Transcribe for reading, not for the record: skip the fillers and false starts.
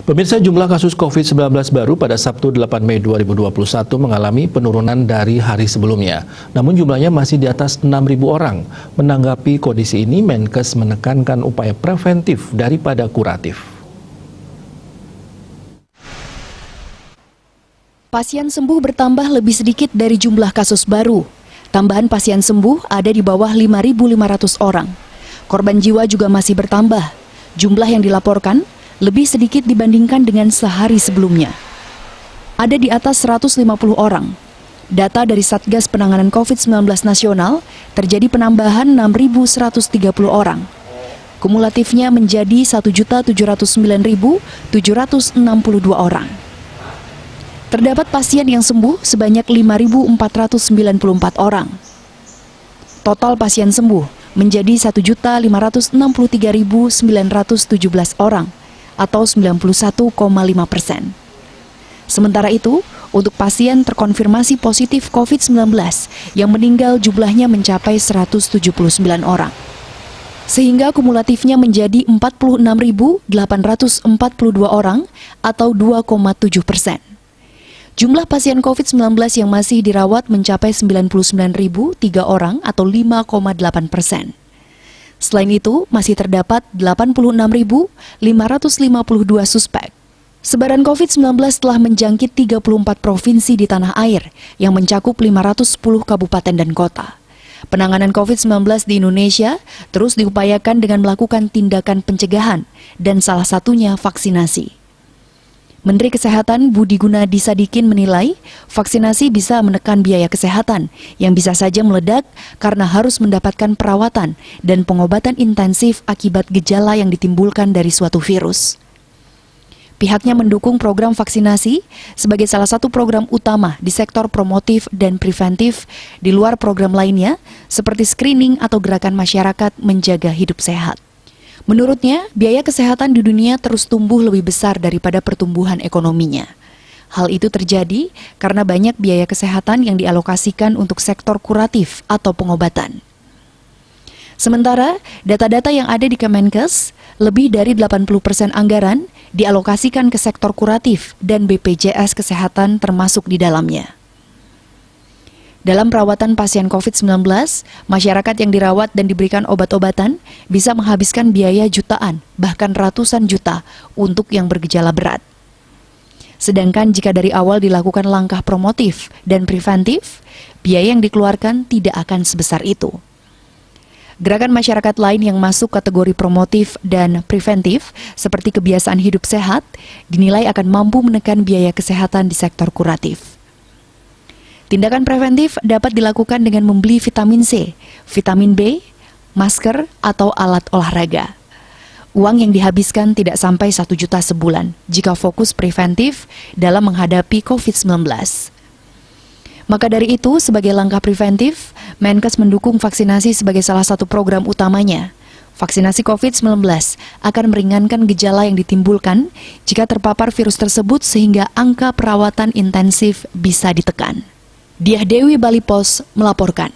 Pemirsa, jumlah kasus COVID-19 baru pada Sabtu 8 Mei 2021 mengalami penurunan dari hari sebelumnya. Namun jumlahnya masih di atas 6.000 orang. Menanggapi kondisi ini, Menkes menekankan upaya preventif daripada kuratif. Pasien sembuh bertambah lebih sedikit dari jumlah kasus baru. Tambahan pasien sembuh ada di bawah 5.500 orang. Korban jiwa juga masih bertambah. Jumlah yang dilaporkan lebih sedikit dibandingkan dengan sehari sebelumnya. Ada di atas 150 orang. Data dari Satgas Penanganan COVID-19 Nasional terjadi penambahan 6.130 orang. Kumulatifnya menjadi 1.709.762 orang. Terdapat pasien yang sembuh sebanyak 5.494 orang. Total pasien sembuh menjadi 1.563.917 orang atau 91,5%. Sementara itu, untuk pasien terkonfirmasi positif COVID-19 yang meninggal jumlahnya mencapai 179 orang. Sehingga kumulatifnya menjadi 46.842 orang atau 2,7%. Jumlah pasien COVID-19 yang masih dirawat mencapai 99.003 orang atau 5,8%. Selain itu, masih terdapat 86.552 suspek. Sebaran COVID-19 telah menjangkit 34 provinsi di tanah air yang mencakup 510 kabupaten dan kota. Penanganan COVID-19 di Indonesia terus diupayakan dengan melakukan tindakan pencegahan dan salah satunya vaksinasi. Menteri Kesehatan Budi Gunadi Sadikin menilai vaksinasi bisa menekan biaya kesehatan yang bisa saja meledak karena harus mendapatkan perawatan dan pengobatan intensif akibat gejala yang ditimbulkan dari suatu virus. Pihaknya mendukung program vaksinasi sebagai salah satu program utama di sektor promotif dan preventif di luar program lainnya seperti screening atau gerakan masyarakat menjaga hidup sehat. Menurutnya, biaya kesehatan di dunia terus tumbuh lebih besar daripada pertumbuhan ekonominya. Hal itu terjadi karena banyak biaya kesehatan yang dialokasikan untuk sektor kuratif atau pengobatan. Sementara, data-data yang ada di Kemenkes, lebih dari 80% anggaran dialokasikan ke sektor kuratif dan BPJS Kesehatan termasuk di dalamnya. Dalam perawatan pasien COVID-19, masyarakat yang dirawat dan diberikan obat-obatan bisa menghabiskan biaya jutaan, bahkan ratusan juta untuk yang bergejala berat. Sedangkan jika dari awal dilakukan langkah promotif dan preventif, biaya yang dikeluarkan tidak akan sebesar itu. Gerakan masyarakat lain yang masuk kategori promotif dan preventif, seperti kebiasaan hidup sehat, dinilai akan mampu menekan biaya kesehatan di sektor kuratif. Tindakan preventif dapat dilakukan dengan membeli vitamin C, vitamin B, masker, atau alat olahraga. Uang yang dihabiskan tidak sampai 1 juta sebulan jika fokus preventif dalam menghadapi COVID-19. Maka dari itu, sebagai langkah preventif, Menkes mendukung vaksinasi sebagai salah satu program utamanya. Vaksinasi COVID-19 akan meringankan gejala yang ditimbulkan jika terpapar virus tersebut sehingga angka perawatan intensif bisa ditekan. Diah Dewi Bali Pos melaporkan.